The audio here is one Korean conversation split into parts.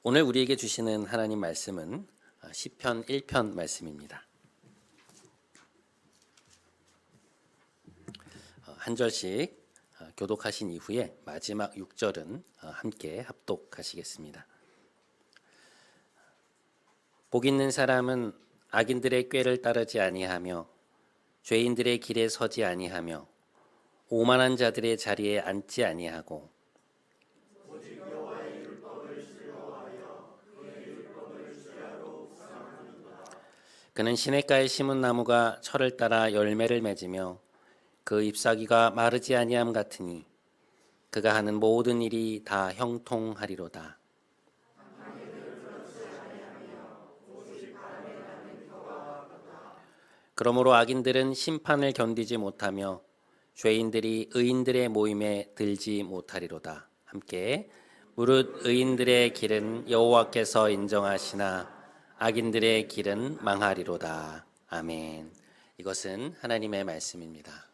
오늘 우리에게 주시는 하나님 말씀은 시편 1편 말씀입니다. 한 절씩 교독하신 이후에 마지막 6절은 함께 합독하시겠습니다. 복 있는 사람은 악인들의 꾀를 따르지 아니하며 죄인들의 길에 서지 아니하며 오만한 자들의 자리에 앉지 아니하고 그는 시냇가에 심은 나무가 철을 따라 열매를 맺으며 그 잎사귀가 마르지 아니함 같으니 그가 하는 모든 일이 다 형통하리로다. 그러므로 악인들은 심판을 견디지 못하며 죄인들이 의인들의 모임에 들지 못하리로다. 함께 무릇 의인들의 길은 여호와께서 인정하시나 악인들의 길은 망하리로다. 아멘. 이것은 하나님의 말씀입니다.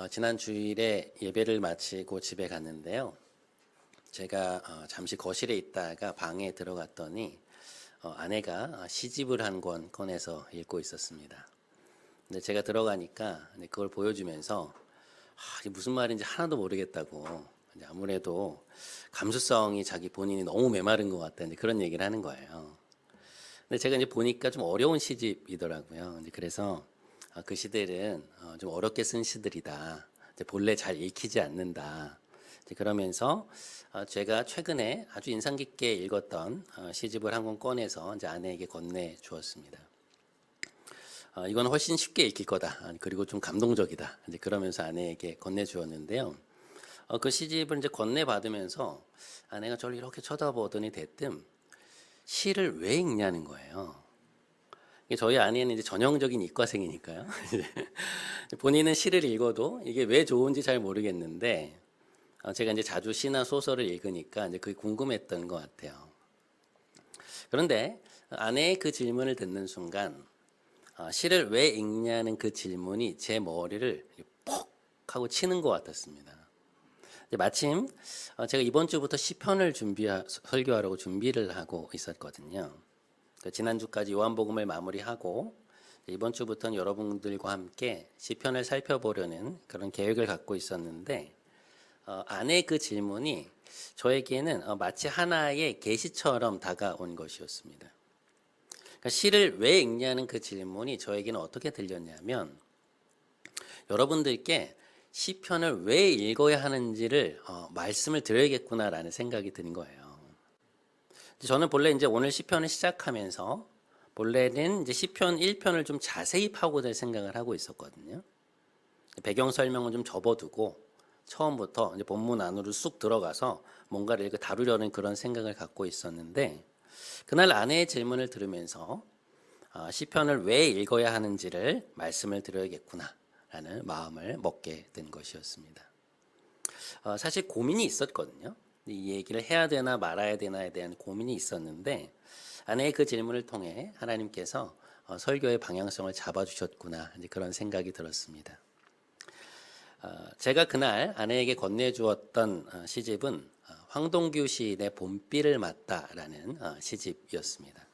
지난 주일에 예배를 마치고 집에 갔는데요. 제가 잠시 거실에 있다가 방에 들어갔더니 아내가 시집을 한 권 꺼내서 읽고 있었습니다. 근데 제가 들어가니까 그걸 보여주면서 이게 무슨 말인지 하나도 모르겠다고, 아무래도 감수성이 자기 본인이 너무 메마른 것 같다, 그런 얘기를 하는 거예요. 근데 제가 이제 보니까 좀 어려운 시집이더라고요. 그래서 그 시들은 좀 어렵게 쓴 시들이다. 본래 잘 읽히지 않는다. 그러면서 제가 최근에 아주 인상 깊게 읽었던 시집을 한 권 꺼내서 이제 아내에게 건네 주었습니다. 이건 훨씬 쉽게 읽힐 거다. 그리고 좀 감동적이다. 이제 그러면서 아내에게 건네 주었는데요. 그 시집을 이제 건네 받으면서 아내가 저를 이렇게 쳐다보더니 대뜸 시를 왜 읽냐는 거예요. 저희 아내는 이제 전형적인 이과생이니까요. 본인은 시를 읽어도 이게 왜 좋은지 잘 모르겠는데 제가 이제 자주 시나 소설을 읽으니까 이제 그게 궁금했던 것 같아요. 그런데 아내의 그 질문을 듣는 순간 시를 왜 읽냐는 그 질문이 제 머리를 퍽 하고 치는 것 같았습니다. 마침 제가 이번 주부터 시편을 설교하려고 준비를 하고 있었거든요. 지난주까지 요한복음을 마무리하고 이번 주부터는 여러분들과 함께 시편을 살펴보려는 그런 계획을 갖고 있었는데 아내의 그 질문이 저에게는 마치 하나의 계시처럼 다가온 것이었습니다. 그러니까 시를 왜 읽냐는 그 질문이 저에게는 어떻게 들렸냐면 여러분들께 시편을 왜 읽어야 하는지를 말씀을 드려야겠구나라는 생각이 든 거예요. 저는 본래 이제 오늘 시편을 시작하면서 본래는 이제 시편 1편을 좀 자세히 파고들 생각을 하고 있었거든요. 배경 설명은 좀 접어두고 처음부터 이제 본문 안으로 쑥 들어가서 뭔가를 이렇게 다루려는 그런 생각을 갖고 있었는데 그날 아내의 질문을 들으면서 시편을 왜 읽어야 하는지를 말씀을 드려야겠구나라는 마음을 먹게 된 것이었습니다. 사실 고민이 있었거든요. 이 얘기를 해야 되나 말아야 되나에 대한 고민이 있었는데 아내의 그 질문을 통해 하나님께서 설교의 방향성을 잡아주셨구나 이제 그런 생각이 들었습니다. 제가 그날 아내에게 건네주었던 시집은 황동규 시인의 봄비를 맞다라는 시집이었습니다.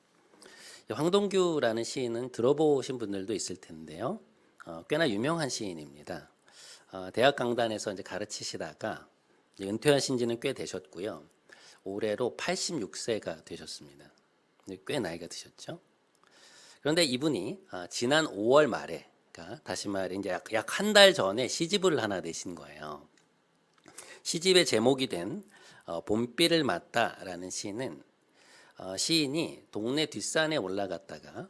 황동규라는 시인은 들어보신 분들도 있을 텐데요. 꽤나 유명한 시인입니다. 대학 강단에서 이제 가르치시다가 은퇴하신 지는 꽤 되셨고요. 올해로 86세가 되셨습니다. 꽤 나이가 드셨죠. 그런데 이분이 지난 5월 말에, 그러니까 다시 말해 이제 약 한 달 전에 시집을 하나 내신 거예요. 시집의 제목이 된 봄비를 맞다라는 시는 시인이 동네 뒷산에 올라갔다가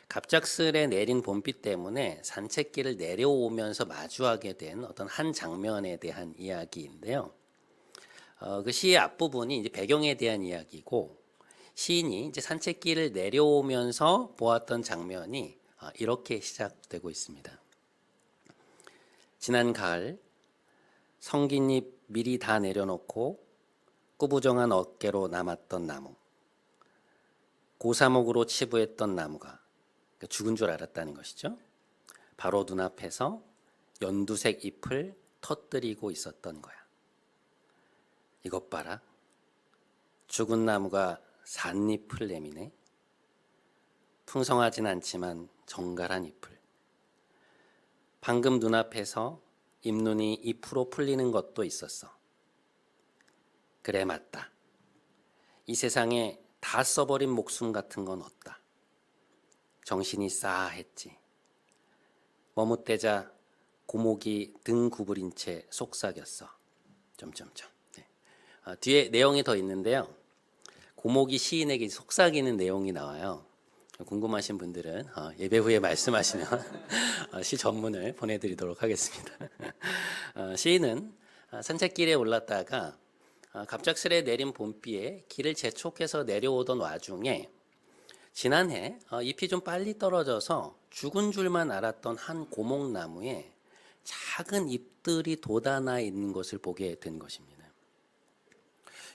갑작스레 내린 봄비 때문에 산책길을 내려오면서 마주하게 된 어떤 한 장면에 대한 이야기인데요. 그 시의 앞부분이 이제 배경에 대한 이야기고 시인이 이제 산책길을 내려오면서 보았던 장면이 이렇게 시작되고 있습니다. 지난 가을 성긴 잎 미리 다 내려놓고 꾸부정한 어깨로 남았던 나무, 고사목으로 치부했던 나무가 죽은 줄 알았다는 것이죠. 바로 눈앞에서 연두색 잎을 터뜨리고 있었던 거야. 이것 봐라. 죽은 나무가 삿잎을 내미네. 풍성하진 않지만 정갈한 잎을. 방금 눈앞에서 잎눈이 잎으로 풀리는 것도 있었어. 그래, 맞다. 이 세상에 다 써버린 목숨 같은 건 없다. 정신이 싸했지. 머뭇대자 고목이 등 구부린 채 속삭였어. 네. 뒤에 내용이 더 있는데요. 고목이 시인에게 속삭이는 내용이 나와요. 궁금하신 분들은 예배 후에 말씀하시면 시 전문을 보내드리도록 하겠습니다. 시인은 산책길에 올랐다가 갑작스레 내린 봄비에 길을 재촉해서 내려오던 와중에 지난해 잎이 좀 빨리 떨어져서 죽은 줄만 알았던 한 고목나무에 작은 잎들이 돋아나 있는 것을 보게 된 것입니다.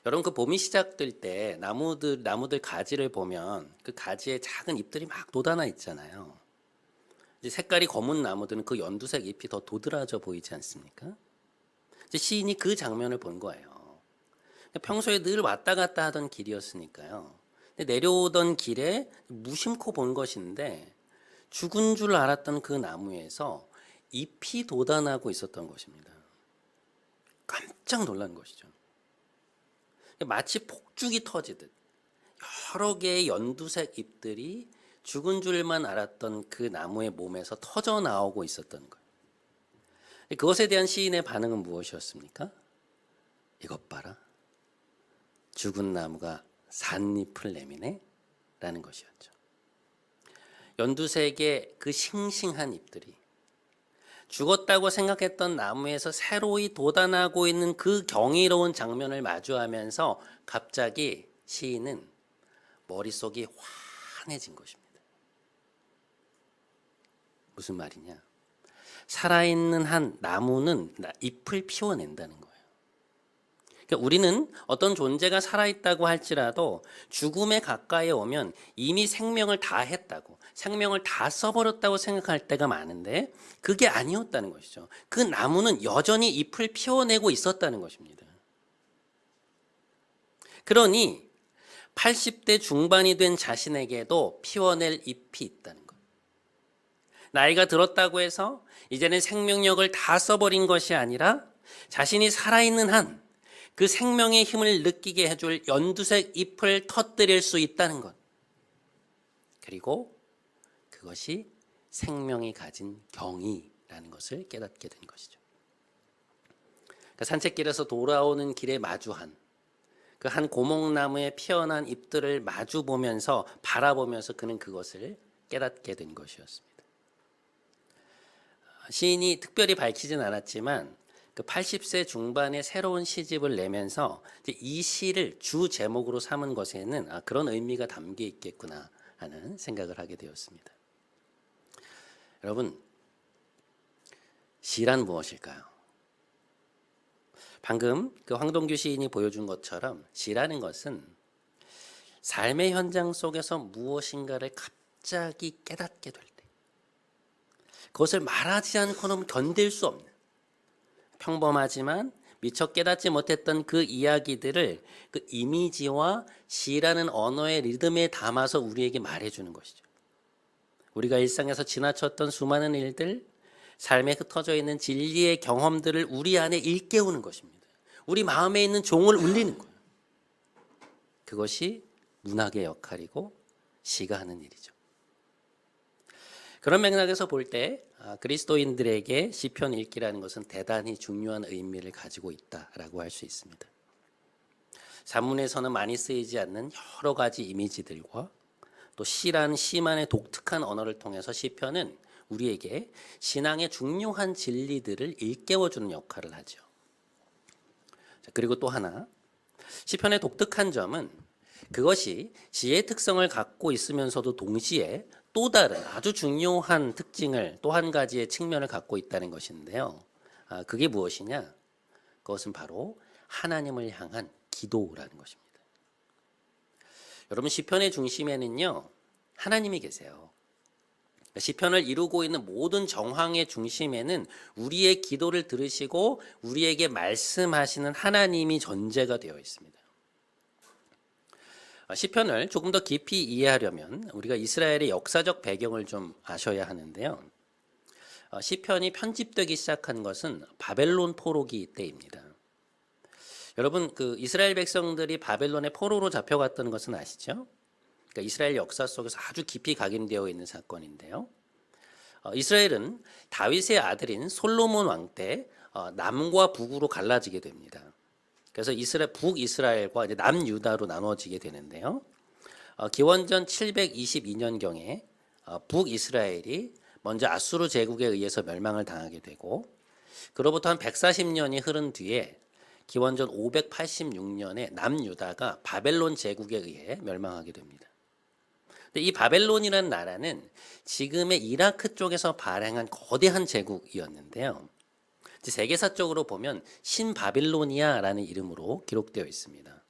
여러분, 그 봄이 시작될 때 나무들 가지를 보면 그 가지에 작은 잎들이 막 돋아나 있잖아요. 이제 색깔이 검은 나무들은 그 연두색 잎이 더 도드라져 보이지 않습니까? 이제 시인이 그 장면을 본 거예요. 평소에 늘 왔다 갔다 하던 길이었으니까요. 내려오던 길에 무심코 본 것인데 죽은 줄 알았던 그 나무에서 잎이 돋아나고 있었던 것입니다. 깜짝 놀란 것이죠. 마치 폭죽이 터지듯 여러 개의 연두색 잎들이 죽은 줄만 알았던 그 나무의 몸에서 터져 나오고 있었던 거예요. 그것에 대한 시인의 반응은 무엇이었습니까? 이것 봐라. 죽은 나무가 삿잎을 내미네? 라는 것이었죠. 연두색의 그 싱싱한 잎들이 죽었다고 생각했던 나무에서 새로이 돋아나고 있는 그 경이로운 장면을 마주하면서 갑자기 시인은 머릿속이 환해진 것입니다. 무슨 말이냐? 살아있는 한 나무는 잎을 피워낸다는 거예요. 그러니까 우리는 어떤 존재가 살아있다고 할지라도 죽음에 가까이 오면 이미 생명을 다 했다고, 생명을 다 써버렸다고 생각할 때가 많은데 그게 아니었다는 것이죠. 그 나무는 여전히 잎을 피워내고 있었다는 것입니다. 그러니 80대 중반이 된 자신에게도 피워낼 잎이 있다는 것. 나이가 들었다고 해서 이제는 생명력을 다 써버린 것이 아니라 자신이 살아있는 한 그 생명의 힘을 느끼게 해줄 연두색 잎을 터뜨릴 수 있다는 것. 그리고 그것이 생명이 가진 경이라는 것을 깨닫게 된 것이죠. 그러니까 산책길에서 돌아오는 길에 마주한 그 한 고목나무에 피어난 잎들을 마주 보면서 바라보면서 그는 그것을 깨닫게 된 것이었습니다. 시인이 특별히 밝히진 않았지만 그 80세 중반의 새로운 시집을 내면서 이 시를 주 제목으로 삼은 것에는 그런 의미가 담겨 있겠구나 하는 생각을 하게 되었습니다. 여러분, 시란 무엇일까요? 방금 그 황동규 시인이 보여준 것처럼 시라는 것은 삶의 현장 속에서 무엇인가를 갑자기 깨닫게 될 때, 그것을 말하지 않고는 견딜 수 없는, 평범하지만 미처 깨닫지 못했던 그 이야기들을 그 이미지와 시라는 언어의 리듬에 담아서 우리에게 말해주는 것이죠. 우리가 일상에서 지나쳤던 수많은 일들, 삶에 흩어져 있는 진리의 경험들을 우리 안에 일깨우는 것입니다. 우리 마음에 있는 종을 울리는 거예요. 그것이 문학의 역할이고 시가 하는 일이죠. 그런 맥락에서 볼 때 그리스도인들에게 시편 읽기라는 것은 대단히 중요한 의미를 가지고 있다라고 할 수 있습니다. 산문에서는 많이 쓰이지 않는 여러 가지 이미지들과 또 시라는 시만의 독특한 언어를 통해서 시편은 우리에게 신앙의 중요한 진리들을 일깨워주는 역할을 하죠. 그리고 또 하나, 시편의 독특한 점은 그것이 시의 특성을 갖고 있으면서도 동시에 또 다른 아주 중요한 특징을, 또 한 가지의 측면을 갖고 있다는 것인데요. 그게 무엇이냐? 그것은 바로 하나님을 향한 기도라는 것입니다. 여러분, 시편의 중심에는요, 하나님이 계세요. 시편을 이루고 있는 모든 정황의 중심에는 우리의 기도를 들으시고 우리에게 말씀하시는 하나님이 전제가 되어 있습니다. 시편을 조금 더 깊이 이해하려면 우리가 이스라엘의 역사적 배경을 좀 아셔야 하는데요. 시편이 편집되기 시작한 것은 바벨론 포로기 때입니다. 여러분, 그 이스라엘 백성들이 바벨론의 포로로 잡혀갔다는 것은 아시죠? 그러니까 이스라엘 역사 속에서 아주 깊이 각인되어 있는 사건인데요. 이스라엘은 다윗의 아들인 솔로몬 왕 때 남과 북으로 갈라지게 됩니다. 그래서 북이스라엘과 이제 남유다로 나눠지게 되는데요. 기원전 722년경에 북이스라엘이 먼저 아수르 제국에 의해서 멸망을 당하게 되고, 그로부터 한 140년이 흐른 뒤에 기원전 586년에 남유다가 바벨론 제국에 의해 멸망하게 됩니다. 근데 이 바벨론이라는 나라는 지금의 이라크 쪽에서 발행한 거대한 제국이었는데요. 세계사적으로 보면 신바빌로니아라는 이름으로 기록되어 있습니다.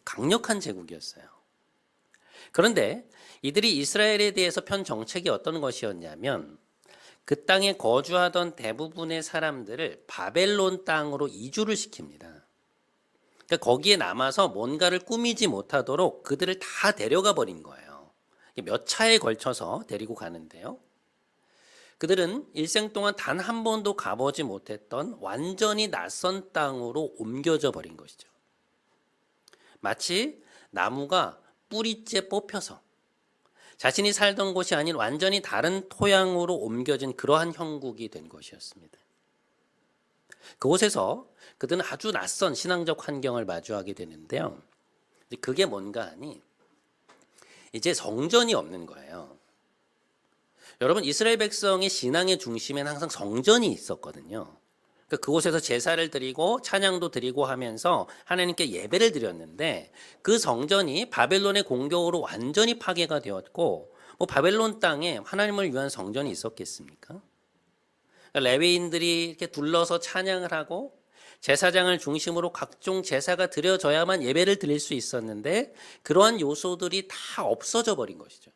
강력한 제국이었어요. 그런데 이들이 이스라엘에 대해서 편 정책이 어떤 것이었냐면 그 땅에 거주하던 대부분의 사람들을 바벨론 땅으로 이주를 시킵니다. 그러니까 거기에 남아서 뭔가를 꾸미지 못하도록 그들을 다 데려가 버린 거예요. 몇 차에 걸쳐서 데리고 가는데요. 그들은 일생 동안 단 한 번도 가보지 못했던 완전히 낯선 땅으로 옮겨져 버린 것이죠. 마치 나무가 뿌리째 뽑혀서 자신이 살던 곳이 아닌 완전히 다른 토양으로 옮겨진 그러한 형국이 된 것이었습니다. 그곳에서 그들은 아주 낯선 신앙적 환경을 마주하게 되는데요. 그게 뭔가 하니 이제 성전이 없는 거예요. 여러분, 이스라엘 백성의 신앙의 중심에는 항상 성전이 있었거든요. 그곳에서 제사를 드리고 찬양도 드리고 하면서 하나님께 예배를 드렸는데 그 성전이 바벨론의 공격으로 완전히 파괴가 되었고, 바벨론 땅에 하나님을 위한 성전이 있었겠습니까? 레위인들이 이렇게 둘러서 찬양을 하고 제사장을 중심으로 각종 제사가 드려져야만 예배를 드릴 수 있었는데 그러한 요소들이 다 없어져 버린 것이죠.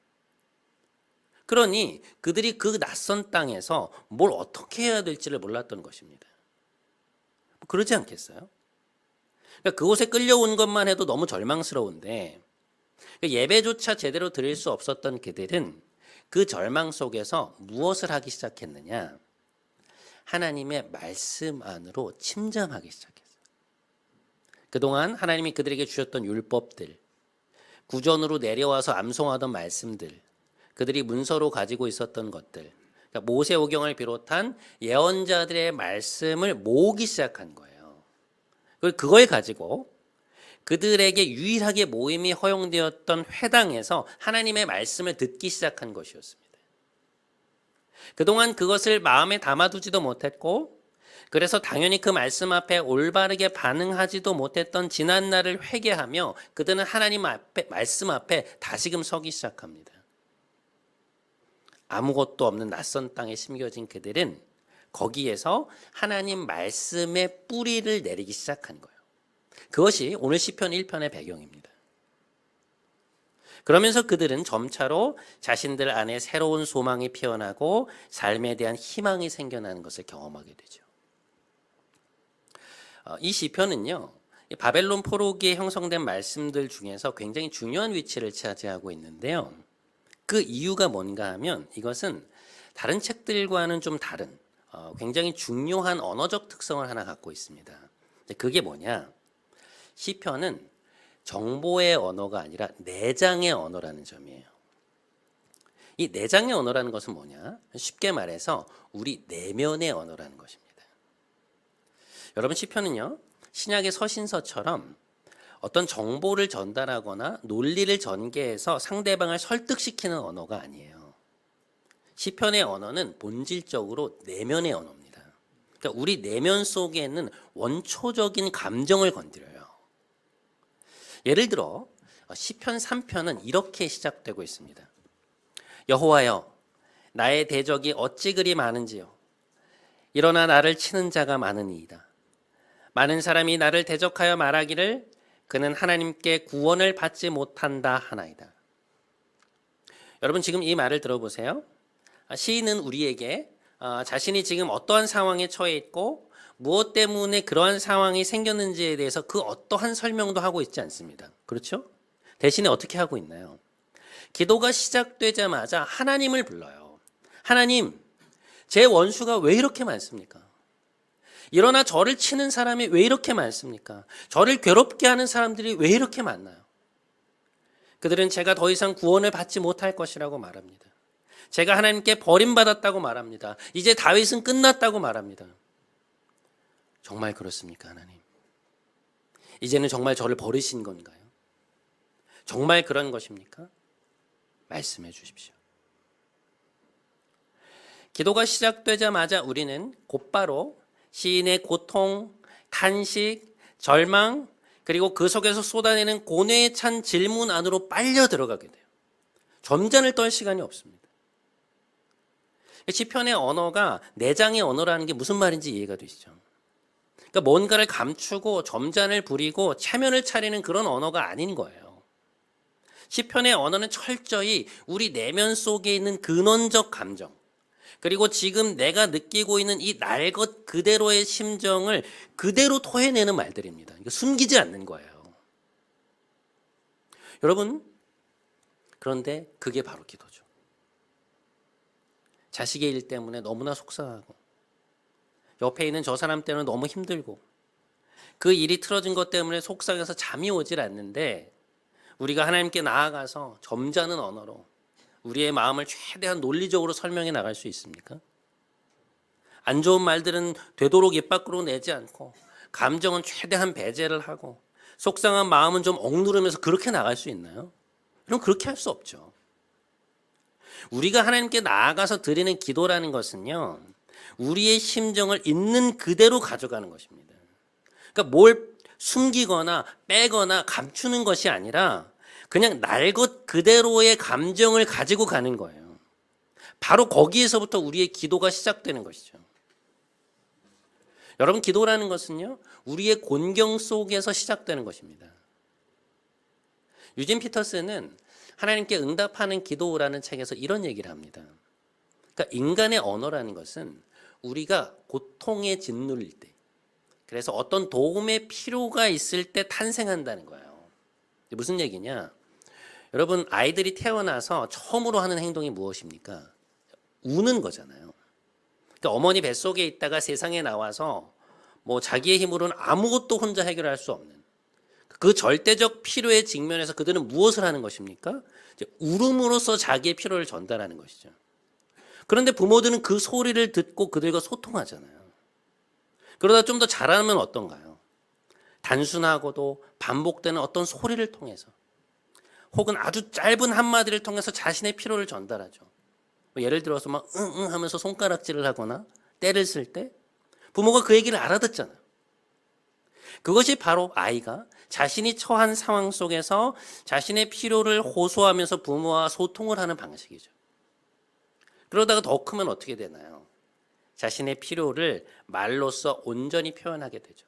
그러니 그들이 그 낯선 땅에서 뭘 어떻게 해야 될지를 몰랐던 것입니다. 그러지 않겠어요? 그러니까 그곳에 끌려온 것만 해도 너무 절망스러운데 예배조차 제대로 드릴 수 없었던 그들은 그 절망 속에서 무엇을 하기 시작했느냐? 하나님의 말씀 안으로 침잠하기 시작했어요. 그동안 하나님이 그들에게 주셨던 율법들, 구전으로 내려와서 암송하던 말씀들, 그들이 문서로 가지고 있었던 것들, 그러니까 모세오경을 비롯한 예언자들의 말씀을 모으기 시작한 거예요. 그걸 가지고 그들에게 유일하게 모임이 허용되었던 회당에서 하나님의 말씀을 듣기 시작한 것이었습니다. 그동안 그것을 마음에 담아두지도 못했고, 그래서 당연히 그 말씀 앞에 올바르게 반응하지도 못했던 지난날을 회개하며 그들은 하나님 앞에, 말씀 앞에 다시금 서기 시작합니다. 아무것도 없는 낯선 땅에 심겨진 그들은 거기에서 하나님 말씀의 뿌리를 내리기 시작한 거예요. 그것이 오늘 시편 1편의 배경입니다. 그러면서 그들은 점차로 자신들 안에 새로운 소망이 피어나고 삶에 대한 희망이 생겨나는 것을 경험하게 되죠. 이 시편은요, 바벨론 포로기에 형성된 말씀들 중에서 굉장히 중요한 위치를 차지하고 있는데요. 그 이유가 뭔가 하면 이것은 다른 책들과는 좀 다른 굉장히 중요한 언어적 특성을 하나 갖고 있습니다. 그게 뭐냐? 시편은 정보의 언어가 아니라 내장의 언어라는 점이에요. 이 내장의 언어라는 것은 뭐냐? 쉽게 말해서 우리 내면의 언어라는 것입니다. 여러분, 시편은요, 신약의 서신서처럼 어떤 정보를 전달하거나 논리를 전개해서 상대방을 설득시키는 언어가 아니에요. 시편의 언어는 본질적으로 내면의 언어입니다. 그러니까 우리 내면 속에 있는 원초적인 감정을 건드려요. 예를 들어 시편 3편은 이렇게 시작되고 있습니다. 여호와여, 나의 대적이 어찌 그리 많은지요. 일어나 나를 치는 자가 많으니이다. 많은 사람이 나를 대적하여 말하기를 그는 하나님께 구원을 받지 못한다 하나이다. 여러분, 지금 이 말을 들어보세요. 시인은 우리에게 자신이 지금 어떠한 상황에 처해 있고 무엇 때문에 그러한 상황이 생겼는지에 대해서 그 어떠한 설명도 하고 있지 않습니다. 그렇죠? 대신에 어떻게 하고 있나요? 기도가 시작되자마자 하나님을 불러요. 하나님, 제 원수가 왜 이렇게 많습니까? 일어나 저를 치는 사람이 왜 이렇게 많습니까? 저를 괴롭게 하는 사람들이 왜 이렇게 많나요? 그들은 제가 더 이상 구원을 받지 못할 것이라고 말합니다. 제가 하나님께 버림받았다고 말합니다. 이제 다윗은 끝났다고 말합니다. 정말 그렇습니까, 하나님? 이제는 정말 저를 버리신 건가요? 정말 그런 것입니까? 말씀해 주십시오. 기도가 시작되자마자 우리는 곧바로 시인의 고통, 탄식, 절망, 그리고 그 속에서 쏟아내는 고뇌에 찬 질문 안으로 빨려 들어가게 돼요. 점잖을 떨 시간이 없습니다. 시편의 언어가 내장의 언어라는 게 무슨 말인지 이해가 되시죠? 그러니까 뭔가를 감추고 점잔을 부리고 체면을 차리는 그런 언어가 아닌 거예요. 시편의 언어는 철저히 우리 내면 속에 있는 근원적 감정, 그리고 지금 내가 느끼고 있는 이 날 것 그대로의 심정을 그대로 토해내는 말들입니다. 숨기지 않는 거예요. 여러분, 그런데 그게 바로 기도죠. 자식의 일 때문에 너무나 속상하고 옆에 있는 저 사람 때문에 너무 힘들고 그 일이 틀어진 것 때문에 속상해서 잠이 오질 않는데 우리가 하나님께 나아가서 점잖은 언어로 우리의 마음을 최대한 논리적으로 설명해 나갈 수 있습니까? 안 좋은 말들은 되도록 입 밖으로 내지 않고 감정은 최대한 배제를 하고 속상한 마음은 좀 억누르면서 그렇게 나갈 수 있나요? 그럼 그렇게 할 수 없죠. 우리가 하나님께 나아가서 드리는 기도라는 것은요, 우리의 심정을 있는 그대로 가져가는 것입니다. 그러니까 뭘 숨기거나 빼거나 감추는 것이 아니라 그냥 날 것 그대로의 감정을 가지고 가는 거예요. 바로 거기에서부터 우리의 기도가 시작되는 것이죠. 여러분, 기도라는 것은요, 우리의 곤경 속에서 시작되는 것입니다. 유진 피터스는 하나님께 응답하는 기도라는 책에서 이런 얘기를 합니다. 그러니까 인간의 언어라는 것은 우리가 고통에 짓눌릴 때, 그래서 어떤 도움의 필요가 있을 때 탄생한다는 거예요. 무슨 얘기냐? 여러분, 아이들이 태어나서 처음으로 하는 행동이 무엇입니까? 우는 거잖아요. 그러니까 어머니 뱃속에 있다가 세상에 나와서 뭐 자기의 힘으로는 아무것도 혼자 해결할 수 없는 그 절대적 필요의 직면에서 그들은 무엇을 하는 것입니까? 이제 울음으로써 자기의 필요를 전달하는 것이죠. 그런데 부모들은 그 소리를 듣고 그들과 소통하잖아요. 그러다 좀 더 잘하면 어떤가요? 단순하고도 반복되는 어떤 소리를 통해서 혹은 아주 짧은 한마디를 통해서 자신의 필요를 전달하죠. 예를 들어서 막 응응 하면서 손가락질을 하거나 때를 쓸 때 부모가 그 얘기를 알아듣잖아요. 그것이 바로 아이가 자신이 처한 상황 속에서 자신의 필요를 호소하면서 부모와 소통을 하는 방식이죠. 그러다가 더 크면 어떻게 되나요? 자신의 필요를 말로써 온전히 표현하게 되죠.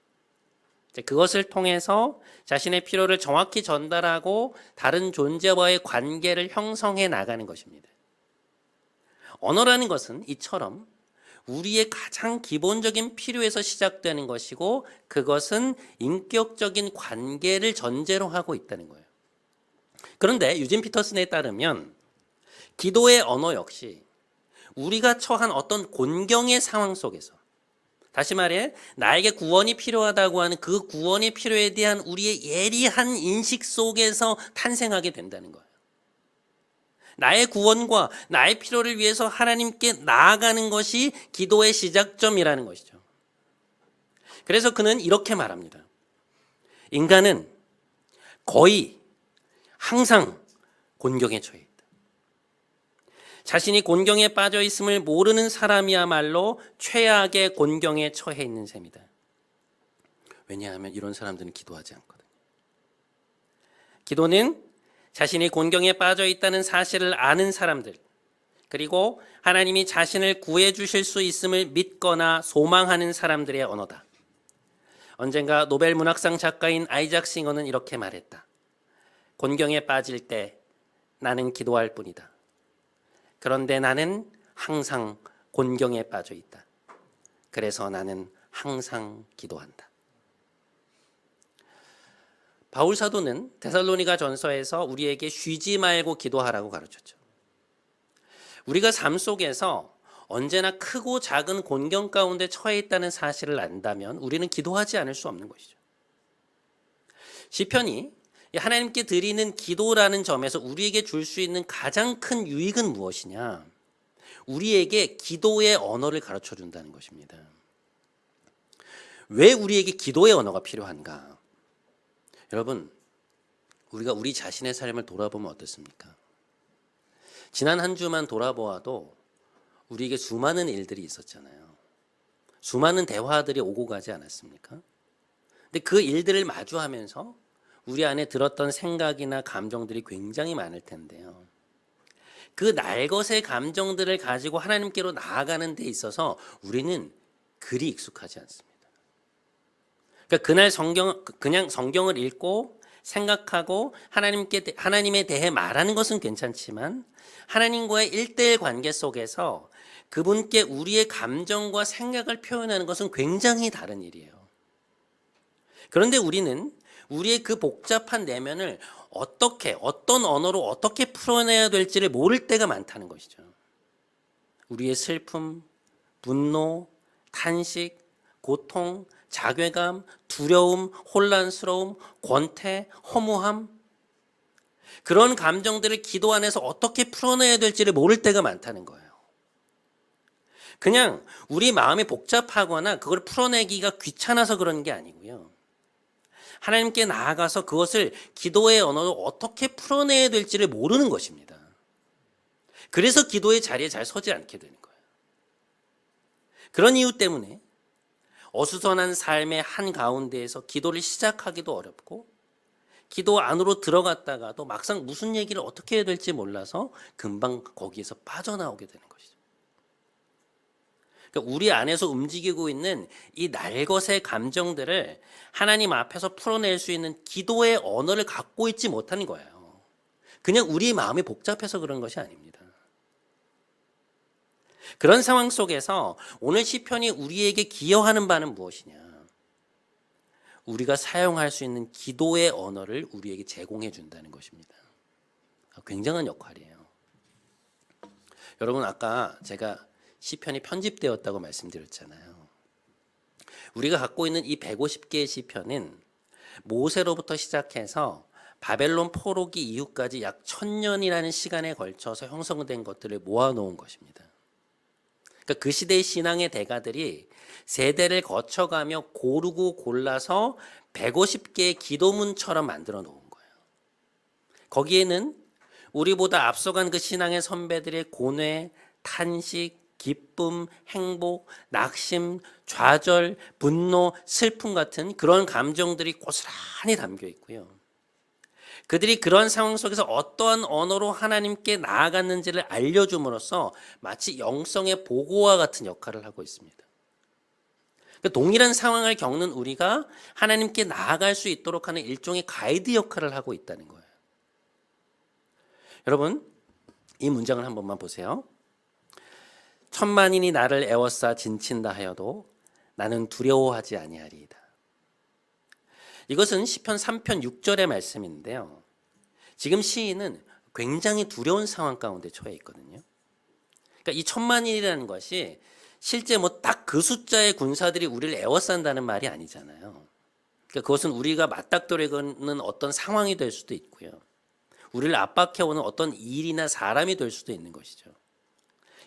그것을 통해서 자신의 필요를 정확히 전달하고 다른 존재와의 관계를 형성해 나가는 것입니다. 언어라는 것은 이처럼 우리의 가장 기본적인 필요에서 시작되는 것이고 그것은 인격적인 관계를 전제로 하고 있다는 거예요. 그런데 유진 피터슨에 따르면 기도의 언어 역시 우리가 처한 어떤 곤경의 상황 속에서, 다시 말해 나에게 구원이 필요하다고 하는 그 구원의 필요에 대한 우리의 예리한 인식 속에서 탄생하게 된다는 거예요. 나의 구원과 나의 필요를 위해서 하나님께 나아가는 것이 기도의 시작점이라는 것이죠. 그래서 그는 이렇게 말합니다. 인간은 거의 항상 곤경에 처해 있다. 자신이 곤경에 빠져 있음을 모르는 사람이야말로 최악의 곤경에 처해 있는 셈이다. 왜냐하면 이런 사람들은 기도하지 않거든요. 기도는 자신이 곤경에 빠져 있다는 사실을 아는 사람들, 그리고 하나님이 자신을 구해 주실 수 있음을 믿거나 소망하는 사람들의 언어다. 언젠가 노벨 문학상 작가인 아이작 싱어는 이렇게 말했다. 곤경에 빠질 때 나는 기도할 뿐이다. 그런데 나는 항상 곤경에 빠져 있다. 그래서 나는 항상 기도한다. 바울 사도는 데살로니가 전서에서 우리에게 쉬지 말고 기도하라고 가르쳤죠. 우리가 삶 속에서 언제나 크고 작은 곤경 가운데 처해 있다는 사실을 안다면 우리는 기도하지 않을 수 없는 것이죠. 시편이 하나님께 드리는 기도라는 점에서 우리에게 줄 수 있는 가장 큰 유익은 무엇이냐? 우리에게 기도의 언어를 가르쳐 준다는 것입니다. 왜 우리에게 기도의 언어가 필요한가? 여러분, 우리가 우리 자신의 삶을 돌아보면 어떻습니까? 지난 한 주만 돌아보아도 우리에게 수많은 일들이 있었잖아요. 수많은 대화들이 오고 가지 않았습니까? 근데 그 일들을 마주하면서 우리 안에 들었던 생각이나 감정들이 굉장히 많을 텐데요. 그 날것의 감정들을 가지고 하나님께로 나아가는 데 있어서 우리는 그리 익숙하지 않습니다. 그러니까 그냥 성경을 읽고 생각하고 하나님에 대해 말하는 것은 괜찮지만 하나님과의 1:1 관계 속에서 그분께 우리의 감정과 생각을 표현하는 것은 굉장히 다른 일이에요. 그런데 우리는 우리의 그 복잡한 내면을 어떤 언어로 어떻게 풀어내야 될지를 모를 때가 많다는 것이죠. 우리의 슬픔, 분노, 탄식, 고통, 자괴감, 두려움, 혼란스러움, 권태, 허무함, 그런 감정들을 기도 안에서 어떻게 풀어내야 될지를 모를 때가 많다는 거예요. 그냥 우리 마음이 복잡하거나 그걸 풀어내기가 귀찮아서 그런 게 아니고요. 하나님께 나아가서 그것을 기도의 언어로 어떻게 풀어내야 될지를 모르는 것입니다. 그래서 기도의 자리에 잘 서지 않게 되는 거예요. 그런 이유 때문에 어수선한 삶의 한가운데에서 기도를 시작하기도 어렵고 기도 안으로 들어갔다가도 막상 무슨 얘기를 어떻게 해야 될지 몰라서 금방 거기에서 빠져나오게 되는 것이죠. 그러니까 우리 안에서 움직이고 있는 이 날것의 감정들을 하나님 앞에서 풀어낼 수 있는 기도의 언어를 갖고 있지 못하는 거예요. 그냥 우리 마음이 복잡해서 그런 것이 아닙니다. 그런 상황 속에서 오늘 시편이 우리에게 기여하는 바는 무엇이냐? 우리가 사용할 수 있는 기도의 언어를 우리에게 제공해 준다는 것입니다. 굉장한 역할이에요. 여러분, 아까 제가 시편이 편집되었다고 말씀드렸잖아요. 우리가 갖고 있는 이 150개의 시편은 모세로부터 시작해서 바벨론 포로기 이후까지 약 1000년이라는 시간에 걸쳐서 형성된 것들을 모아놓은 것입니다. 그러니까 그 시대의 신앙의 대가들이 세대를 거쳐가며 고르고 골라서 150개의 기도문처럼 만들어 놓은 거예요. 거기에는 우리보다 앞서간 그 신앙의 선배들의 고뇌, 탄식, 기쁨, 행복, 낙심, 좌절, 분노, 슬픔 같은 그런 감정들이 고스란히 담겨 있고요. 그들이 그런 상황 속에서 어떠한 언어로 하나님께 나아갔는지를 알려줌으로써 마치 영성의 보고와 같은 역할을 하고 있습니다. 동일한 상황을 겪는 우리가 하나님께 나아갈 수 있도록 하는 일종의 가이드 역할을 하고 있다는 거예요. 여러분, 이 문장을 한 번만 보세요. 천만인이 나를 애워싸 진친다 하여도 나는 두려워하지 아니하리이다. 이것은 시편 3편 6절의 말씀인데요. 지금 시인은 굉장히 두려운 상황 가운데 처해 있거든요. 그러니까 이 천만인이라는 것이 실제 딱 그 숫자의 군사들이 우리를 애워싼다는 말이 아니잖아요. 그러니까 그것은 우리가 맞닥뜨리는 어떤 상황이 될 수도 있고요. 우리를 압박해오는 어떤 일이나 사람이 될 수도 있는 것이죠.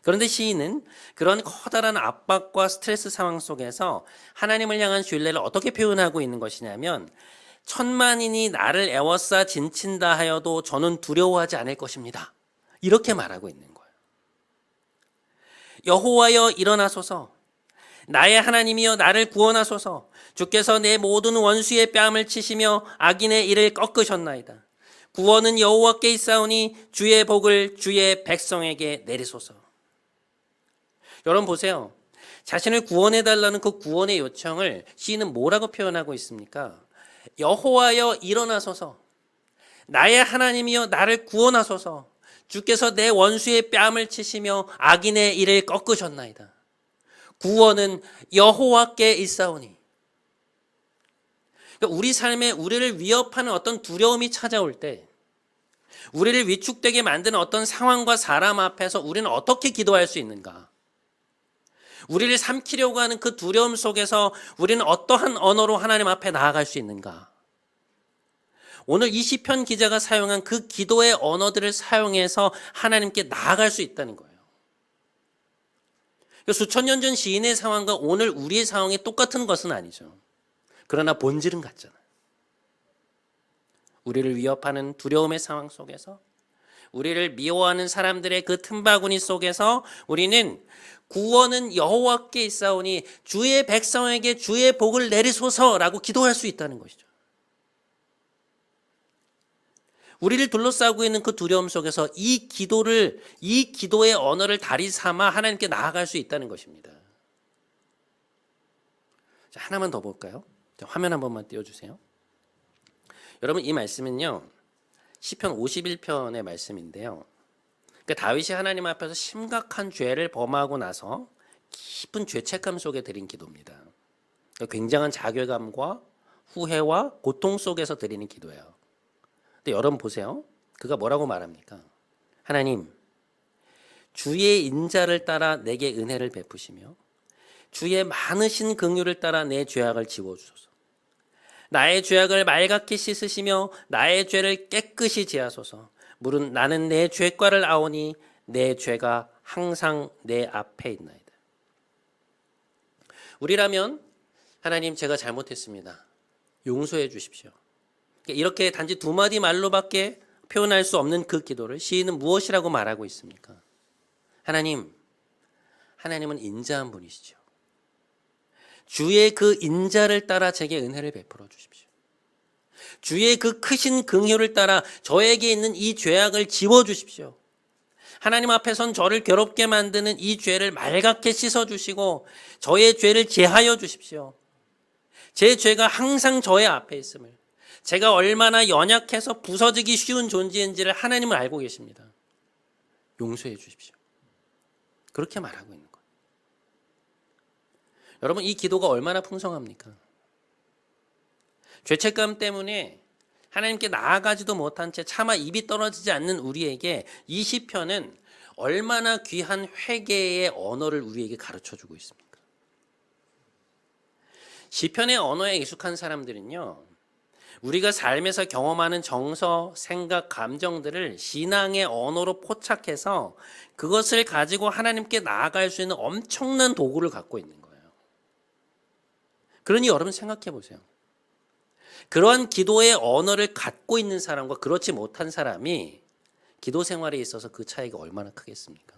그런데 시인은 그런 커다란 압박과 스트레스 상황 속에서 하나님을 향한 신뢰를 어떻게 표현하고 있는 것이냐면 천만인이 나를 애워싸 진친다 하여도 저는 두려워하지 않을 것입니다. 이렇게 말하고 있는 거예요. 여호와여 일어나소서. 나의 하나님이여 나를 구원하소서. 주께서 내 모든 원수의 뺨을 치시며 악인의 이를 꺾으셨나이다. 구원은 여호와께 있사오니 주의 복을 주의 백성에게 내리소서. 여러분 보세요. 자신을 구원해달라는 그 구원의 요청을 시인은 뭐라고 표현하고 있습니까? 여호와여 일어나소서. 나의 하나님이여 나를 구원하소서. 주께서 내 원수의 뺨을 치시며 악인의 이를 꺾으셨나이다. 구원은 여호와께 있사오니. 그러니까 우리 삶에 우리를 위협하는 어떤 두려움이 찾아올 때, 우리를 위축되게 만드는 어떤 상황과 사람 앞에서 우리는 어떻게 기도할 수 있는가? 우리를 삼키려고 하는 그 두려움 속에서 우리는 어떠한 언어로 하나님 앞에 나아갈 수 있는가? 오늘 이 시편 기자가 사용한 그 기도의 언어들을 사용해서 하나님께 나아갈 수 있다는 거예요. 수천 년 전 시인의 상황과 오늘 우리의 상황이 똑같은 것은 아니죠. 그러나 본질은 같잖아요. 우리를 위협하는 두려움의 상황 속에서, 우리를 미워하는 사람들의 그 틈바구니 속에서 우리는 구원은 여호와께 있사오니 주의 백성에게 주의 복을 내리소서라고 기도할 수 있다는 것이죠. 우리를 둘러싸고 있는 그 두려움 속에서 이 기도의 언어를 다리 삼아 하나님께 나아갈 수 있다는 것입니다. 자, 하나만 더 볼까요? 자, 화면 한 번만 띄워주세요. 여러분, 이 말씀은요, 시편 51편의 말씀인데요. 그러니까 다윗이 하나님 앞에서 심각한 죄를 범하고 나서 깊은 죄책감 속에 드린 기도입니다. 그러니까 굉장한 자괴감과 후회와 고통 속에서 드리는 기도예요. 근데 여러분 보세요. 그가 뭐라고 말합니까? 하나님, 주의 인자를 따라 내게 은혜를 베푸시며 주의 많으신 긍휼을 따라 내 죄악을 지워주소서. 나의 죄악을 말갛게 씻으시며 나의 죄를 깨끗이 제하소서. 물은 나는 내 죄과를 아오니 내 죄가 항상 내 앞에 있나이다. 우리라면 하나님, 제가 잘못했습니다. 용서해 주십시오. 이렇게 단지 두 마디 말로밖에 표현할 수 없는 그 기도를 시인은 무엇이라고 말하고 있습니까? 하나님은 인자한 분이시죠. 주의 그 인자를 따라 제게 은혜를 베풀어 주십시오. 주의 그 크신 긍휼을 따라 저에게 있는 이 죄악을 지워 주십시오. 하나님 앞에선 저를 괴롭게 만드는 이 죄를 말갛게 씻어 주시고 저의 죄를 제하여 주십시오. 제 죄가 항상 저의 앞에 있음을, 제가 얼마나 연약해서 부서지기 쉬운 존재인지를 하나님은 알고 계십니다. 용서해 주십시오. 그렇게 말하고 있는 거예요. 여러분, 이 기도가 얼마나 풍성합니까? 죄책감 때문에 하나님께 나아가지도 못한 채 차마 입이 떨어지지 않는 우리에게 이 시편은 얼마나 귀한 회개의 언어를 우리에게 가르쳐주고 있습니까? 시편의 언어에 익숙한 사람들은요, 우리가 삶에서 경험하는 정서, 생각, 감정들을 신앙의 언어로 포착해서 그것을 가지고 하나님께 나아갈 수 있는 엄청난 도구를 갖고 있는 거예요. 그러니 여러분 생각해 보세요. 그러한 기도의 언어를 갖고 있는 사람과 그렇지 못한 사람이 기도 생활에 있어서 그 차이가 얼마나 크겠습니까?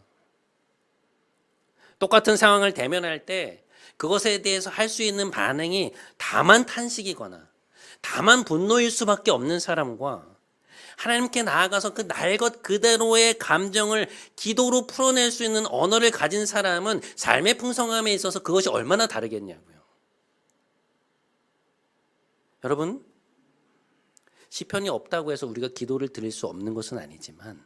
똑같은 상황을 대면할 때 그것에 대해서 할 수 있는 반응이 다만 탄식이거나 다만 분노일 수밖에 없는 사람과 하나님께 나아가서 그 날 것 그대로의 감정을 기도로 풀어낼 수 있는 언어를 가진 사람은 삶의 풍성함에 있어서 그것이 얼마나 다르겠냐고요. 여러분, 시편이 없다고 해서 우리가 기도를 드릴 수 없는 것은 아니지만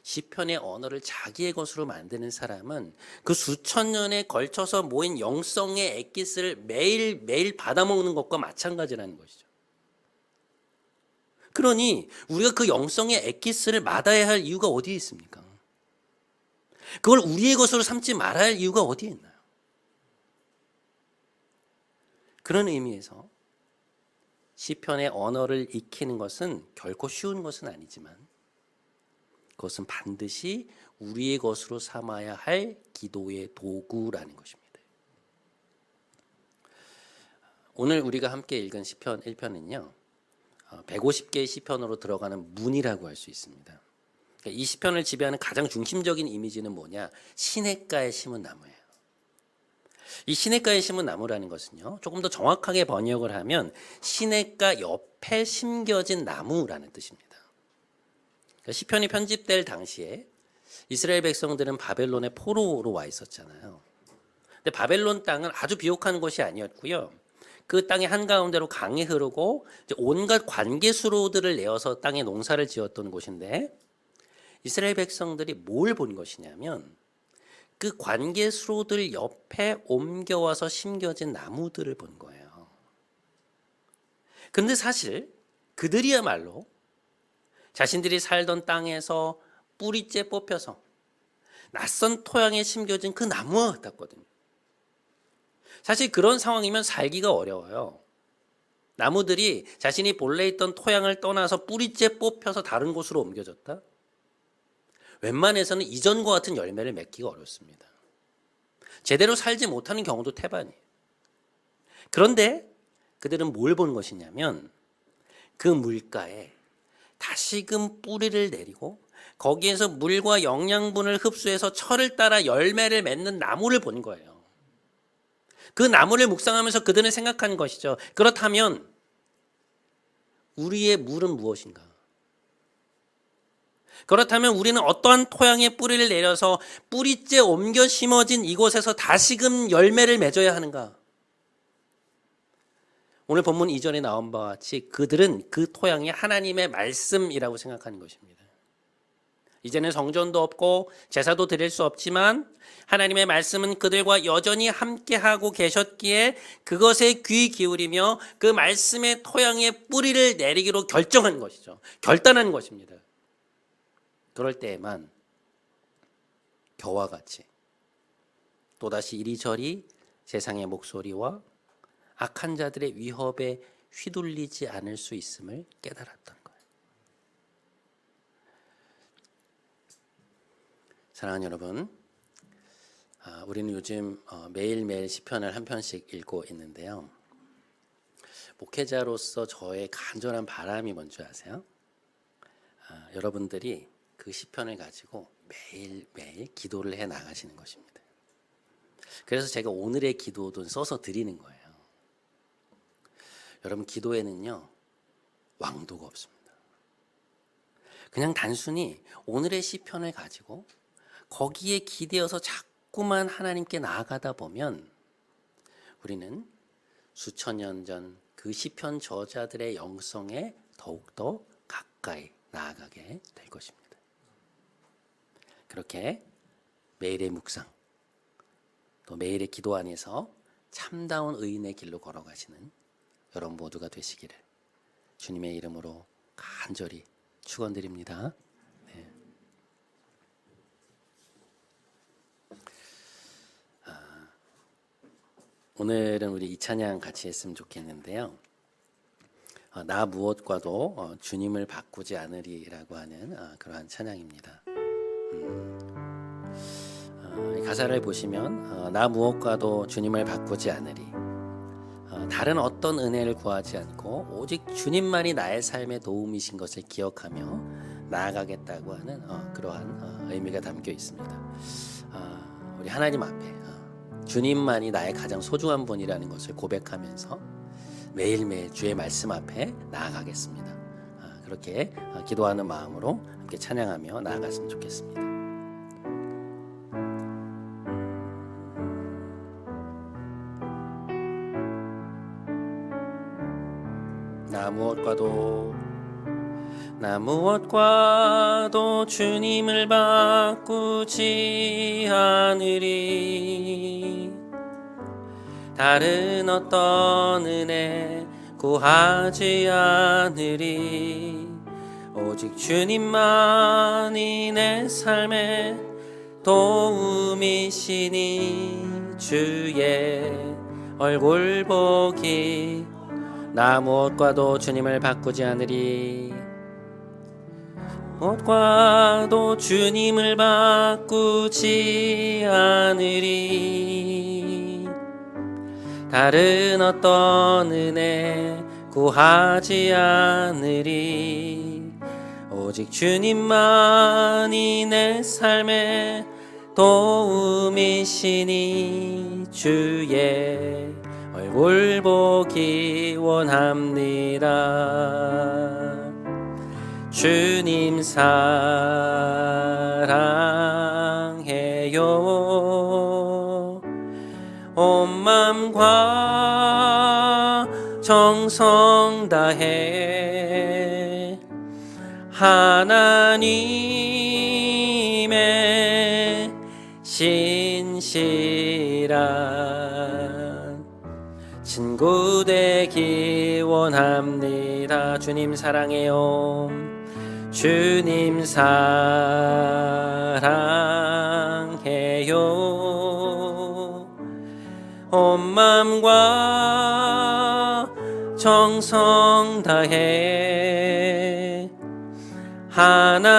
시편의 언어를 자기의 것으로 만드는 사람은 그 수천 년에 걸쳐서 모인 영성의 엑기스를 매일매일 받아먹는 것과 마찬가지라는 것이죠. 그러니 우리가 그 영성의 엑기스를 받아야 할 이유가 어디에 있습니까? 그걸 우리의 것으로 삼지 말아야 할 이유가 어디에 있나요? 그런 의미에서 시편의 언어를 익히는 것은 결코 쉬운 것은 아니지만 그것은 반드시 우리의 것으로 삼아야 할 기도의 도구라는 것입니다. 오늘 우리가 함께 읽은 시편 1편은요. 150개의 시편으로 들어가는 문이라고 할 수 있습니다. 이 시편을 지배하는 가장 중심적인 이미지는 뭐냐? 시냇가에 심은 나무예요. 이 시냇가에 심은 나무라는 것은요. 조금 더 정확하게 번역을 하면 시냇가 옆에 심겨진 나무라는 뜻입니다. 시편이 편집될 당시에 이스라엘 백성들은 바벨론의 포로로 와 있었잖아요. 근데 바벨론 땅은 아주 비옥한 곳이 아니었고요. 그 땅의 한가운데로 강이 흐르고 온갖 관계수로들을 내어서 땅에 농사를 지었던 곳인데 이스라엘 백성들이 뭘 본 것이냐면 그 관계수로들 옆에 옮겨와서 심겨진 나무들을 본 거예요. 그런데 사실 그들이야말로 자신들이 살던 땅에서 뿌리째 뽑혀서 낯선 토양에 심겨진 그 나무와 같았거든요. 사실 그런 상황이면 살기가 어려워요. 나무들이 자신이 본래 있던 토양을 떠나서 뿌리째 뽑혀서 다른 곳으로 옮겨졌다? 웬만해서는 이전과 같은 열매를 맺기가 어렵습니다. 제대로 살지 못하는 경우도 태반이에요. 그런데 그들은 뭘 본 것이냐면 그 물가에 다시금 뿌리를 내리고 거기에서 물과 영양분을 흡수해서 철을 따라 열매를 맺는 나무를 본 거예요. 그 나무를 묵상하면서 그들은 생각한 것이죠. 그렇다면 우리의 물은 무엇인가? 그렇다면 우리는 어떠한 토양에 뿌리를 내려서 뿌리째 옮겨 심어진 이곳에서 다시금 열매를 맺어야 하는가? 오늘 본문 2절에 나온 바와 같이 그들은 그 토양이 하나님의 말씀이라고 생각하는 것입니다. 이제는 성전도 없고 제사도 드릴 수 없지만 하나님의 말씀은 그들과 여전히 함께하고 계셨기에 그것에 귀 기울이며 그 말씀의 토양에 뿌리를 내리기로 결정한 것이죠. 결단한 것입니다. 그럴 때에만 겨와 같이 또다시 이리저리 세상의 목소리와 악한 자들의 위협에 휘둘리지 않을 수 있음을 깨달았던 거예요. 사랑하는 여러분, 우리는 요즘 매일매일 시편을 한 편씩 읽고 있는데요. 목회자로서 저의 간절한 바람이 뭔지 아세요? 여러분들이 그 시편을 가지고 매일매일 기도를 해 나가시는 것입니다. 그래서 제가 오늘의 기도도 써서 드리는 거예요. 여러분, 기도에는요 왕도가 없습니다. 그냥 단순히 오늘의 시편을 가지고 거기에 기대어서 자꾸만 하나님께 나아가다 보면 우리는 수천 년 전 그 시편 저자들의 영성에 더욱더 가까이 나아가게 될 것입니다. 그렇게 매일의 묵상 또 매일의 기도 안에서 참다운 의인의 길로 걸어가시는 여러분 모두가 되시기를 주님의 이름으로 간절히 축원드립니다. 네. 오늘은 우리 이 찬양 같이 했으면 좋겠는데요. 나 무엇과도 주님을 바꾸지 않으리라고 하는 그러한 찬양입니다. 가사를 보시면 나 무엇과도 주님을 바꾸지 않으리, 다른 어떤 은혜를 구하지 않고 오직 주님만이 나의 삶의 도움이신 것을 기억하며 나아가겠다고 하는 그러한 의미가 담겨 있습니다. 우리 하나님 앞에 주님만이 나의 가장 소중한 분이라는 것을 고백하면서 매일매일 주의 말씀 앞에 나아가겠습니다. 그렇게 기도하는 마음으로 함께 찬양하며 나아갔으면 좋겠습니다. 나 무엇과도 주님을 바꾸지 않으리, 다른 어떤 은혜 구하지 않으리, 오직 주님만이 내 삶의 도움이시니 주의 얼굴 보기. 나 무엇과도 주님을 바꾸지 않으리, 무엇과도 주님을 바꾸지 않으리, 다른 어떤 은혜 구하지 않으리, 오직 주님만이 내 삶의 도움이시니 주의 얼굴 보기 원합니다. 주님 사랑해요. 온 마음과 정성 다해 하나님 하나님의 신실한 친구 되기 원합니다. 주님 사랑해요. 주님 사랑해요. 온 마음과 정성 다해 하나님의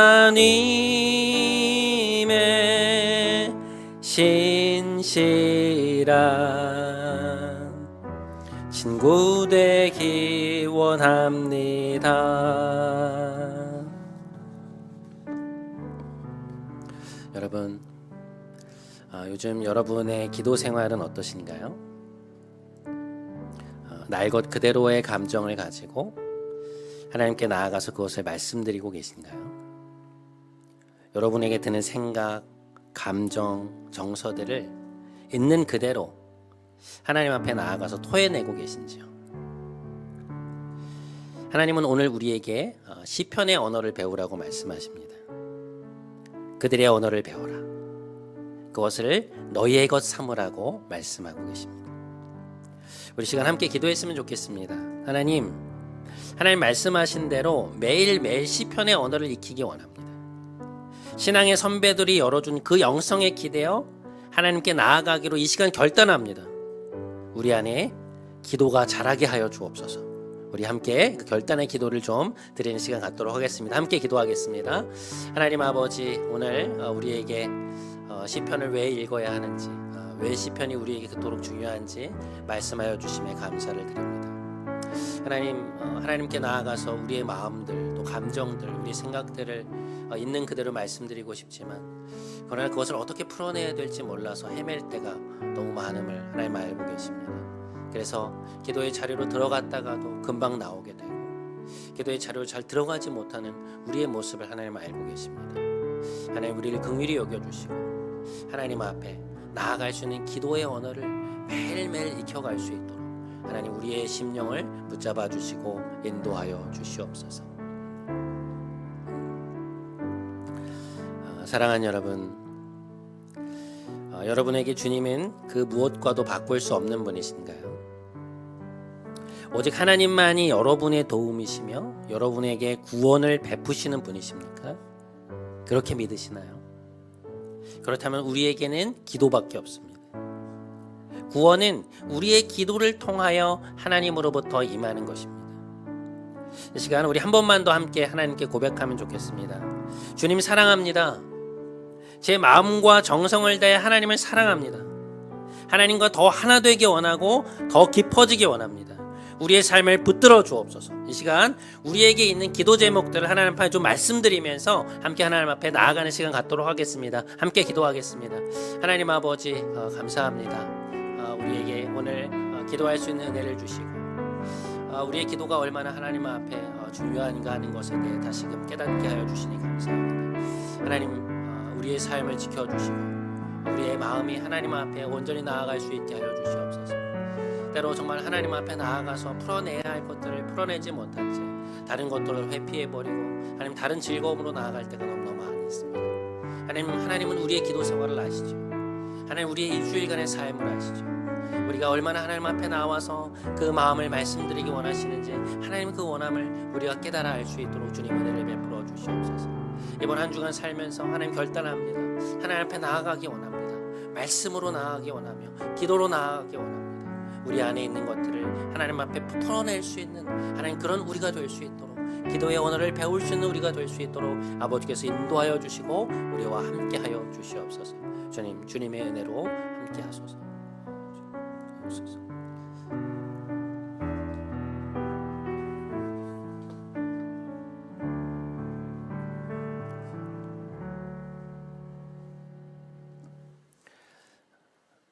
신실한 친구 되기 원합니다. 여러분, 요즘 여러분의 기도 생활은 어떠신가요? 날 것 그대로의 감정을 가지고 하나님께 나아가서 그것을 말씀드리고 계신가요? 여러분에게 드는 생각, 감정, 정서들을 있는 그대로 하나님 앞에 나아가서 토해내고 계신지요? 하나님은 오늘 우리에게 시편의 언어를 배우라고 말씀하십니다. 그들의 언어를 배워라. 그것을 너희의 것 삼으라고 말씀하고 계십니다. 우리 시간 함께 기도했으면 좋겠습니다. 하나님 말씀하신 대로 매일매일 시편의 언어를 익히기 원합니다. 신앙의 선배들이 열어준 그 영성에 기대어 하나님께 나아가기로 이 시간 결단합니다. 우리 안에 기도가 자라게 하여 주옵소서. 우리 함께 그 결단의 기도를 좀 드리는 시간 갖도록 하겠습니다. 함께 기도하겠습니다. 하나님 아버지, 오늘 우리에게 시편을 왜 읽어야 하는지, 왜 시편이 우리에게 그토록 중요한지 말씀하여 주심에 감사를 드립니다. 하나님께 나아가서 우리의 마음들, 또 감정들, 우리 생각들을 있는 그대로 말씀드리고 싶지만 그러나 그것을 어떻게 풀어내야 될지 몰라서 헤맬 때가 너무 많음을 하나님 알고 계십니다. 그래서 기도의 자리로 들어갔다가도 금방 나오게 되고 기도의 자리로 잘 들어가지 못하는 우리의 모습을 하나님 알고 계십니다. 하나님 우리를 긍휼히 여겨주시고 하나님 앞에 나아갈 수 있는 기도의 언어를 매일매일 익혀갈 수 있도록 하나님 우리의 심령을 붙잡아 주시고 인도하여 주시옵소서. 사랑하는 여러분, 여러분에게 주님은 그 무엇과도 바꿀 수 없는 분이신가요? 오직 하나님만이 여러분의 도움이시며 여러분에게 구원을 베푸시는 분이십니까? 그렇게 믿으시나요? 그렇다면 우리에게는 기도밖에 없습니다. 구원은 우리의 기도를 통하여 하나님으로부터 임하는 것입니다. 이 시간 우리 한 번만 더 함께 하나님께 고백하면 좋겠습니다. 주님 사랑합니다. 제 마음과 정성을 다해 하나님을 사랑합니다. 하나님과 더 하나 되기 원하고 더 깊어지기 원합니다. 우리의 삶을 붙들어 주옵소서. 이 시간 우리에게 있는 기도 제목들을 하나님 앞에 좀 말씀드리면서 함께 하나님 앞에 나아가는 시간 갖도록 하겠습니다. 함께 기도하겠습니다. 하나님 아버지 감사합니다. 우리에게 오늘 기도할 수 있는 은혜를 주시고 우리의 기도가 얼마나 하나님 앞에 중요한가 하는 것에 대해 다시금 깨닫게 하여 주시니 감사합니다. 하나님 우리의 삶을 지켜주시고 우리의 마음이 하나님 앞에 온전히 나아갈 수 있게 하여 주시옵소서. 때로 정말 하나님 앞에 나아가서 풀어내야 할 것들을 풀어내지 못한 채 다른 것들을 회피해버리고 하나님 다른 즐거움으로 나아갈 때가 너무너무 많이 있습니다. 하나님은 우리의 기도 생활을 아시죠. 하나님 우리의 일주일간의 삶을 아시죠. 우리가 얼마나 하나님 앞에 나와서 그 마음을 말씀드리기 원하시는지 하나님 그 원함을 우리가 깨달아 알 수 있도록 주님 은혜를 베풀어 주시옵소서. 이번 한 주간 살면서 하나님 결단합니다. 하나님 앞에 나아가기 원합니다. 말씀으로 나아가기 원하며 기도로 나아가기 원합니다. 우리 안에 있는 것들을 하나님 앞에 털어낼 수 있는 하나님 그런 우리가 될 수 있도록 기도의 언어를 배울 수 있는 우리가 될 수 있도록 아버지께서 인도하여 주시고 우리와 함께하여 주시옵소서. 주님의 은혜로 함께하소서.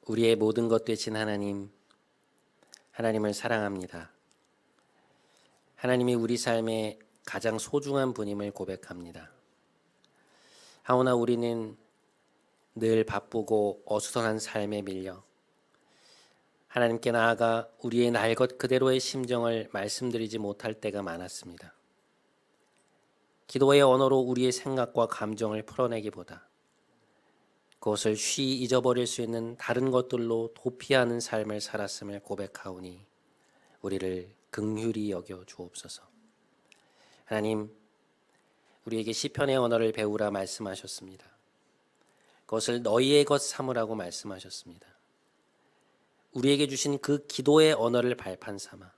우리의 모든 것 되신 하나님을 사랑합니다. 하나님이 우리 삶의 가장 소중한 분임을 고백합니다. 하오나 우리는 늘 바쁘고 어수선한 삶에 밀려 하나님께 나아가 우리의 날 것 그대로의 심정을 말씀드리지 못할 때가 많았습니다. 기도의 언어로 우리의 생각과 감정을 풀어내기보다 그것을 쉬 잊어버릴 수 있는 다른 것들로 도피하는 삶을 살았음을 고백하오니 우리를 긍휼히 여겨 주옵소서. 하나님, 우리에게 시편의 언어를 배우라 말씀하셨습니다. 그것을 너희의 것 삼으라고 말씀하셨습니다. 우리에게 주신 그 기도의 언어를 발판 삼아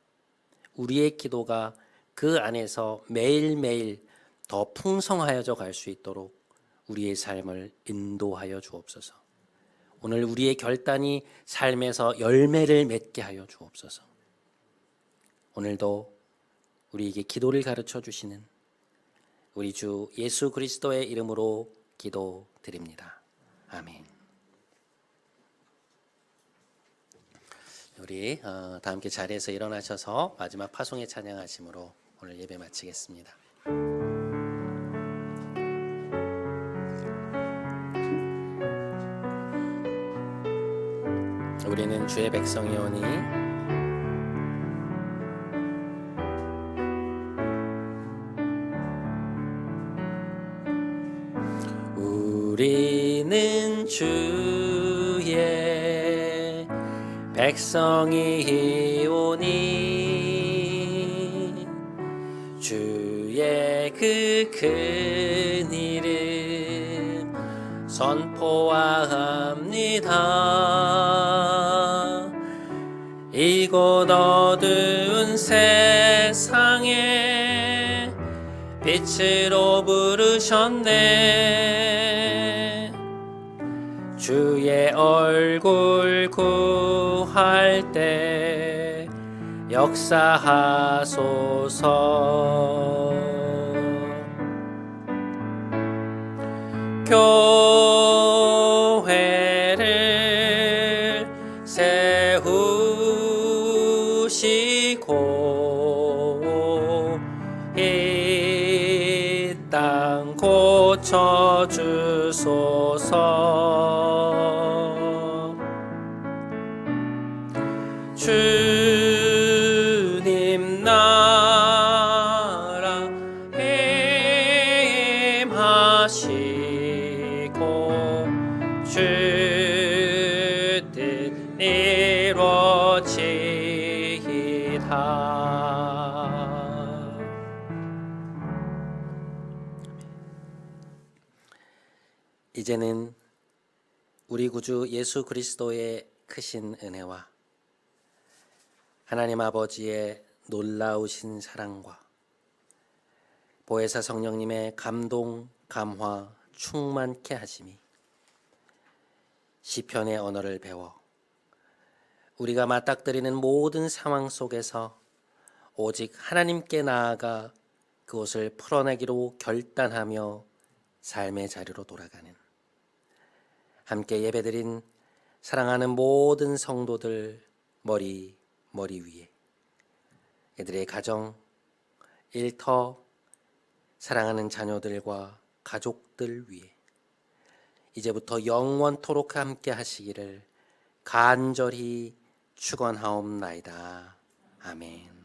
우리의 기도가 그 안에서 매일매일 더 풍성하여져 갈 수 있도록 우리의 삶을 인도하여 주옵소서. 오늘 우리의 결단이 삶에서 열매를 맺게 하여 주옵소서. 오늘도 우리에게 기도를 가르쳐 주시는 우리 주 예수 그리스도의 이름으로 기도드립니다. 아멘. 우리 다 함께 자리에서 일어나셔서 마지막 파송의 찬양하심으로 오늘 예배 마치겠습니다. 우리는 주의 백성이오니 우리는 주의 백성이오니 주의 그 큰 이름 선포합니다. 이곳 어두운 세상에 빛으로 부르셨네. 주의 얼굴 구할 때 역사하소서. 교회를 세우시고 이 땅 고쳐주소서. 주님 나라 임하시고 주 뜻 이루어지이다. 이제는 우리 구주 예수 그리스도의 크신 은혜와 하나님 아버지의 놀라우신 사랑과 보혜사 성령님의 감동, 감화, 충만케 하심이 시편의 언어를 배워 우리가 맞닥뜨리는 모든 상황 속에서 오직 하나님께 나아가 그것을 풀어내기로 결단하며 삶의 자리로 돌아가는 함께 예배드린 사랑하는 모든 성도들 머리 위에 그들의 가정, 일터, 사랑하는 자녀들과 가족들 위에 이제부터 영원토록 함께 하시기를 간절히 축원하옵나이다. 아멘.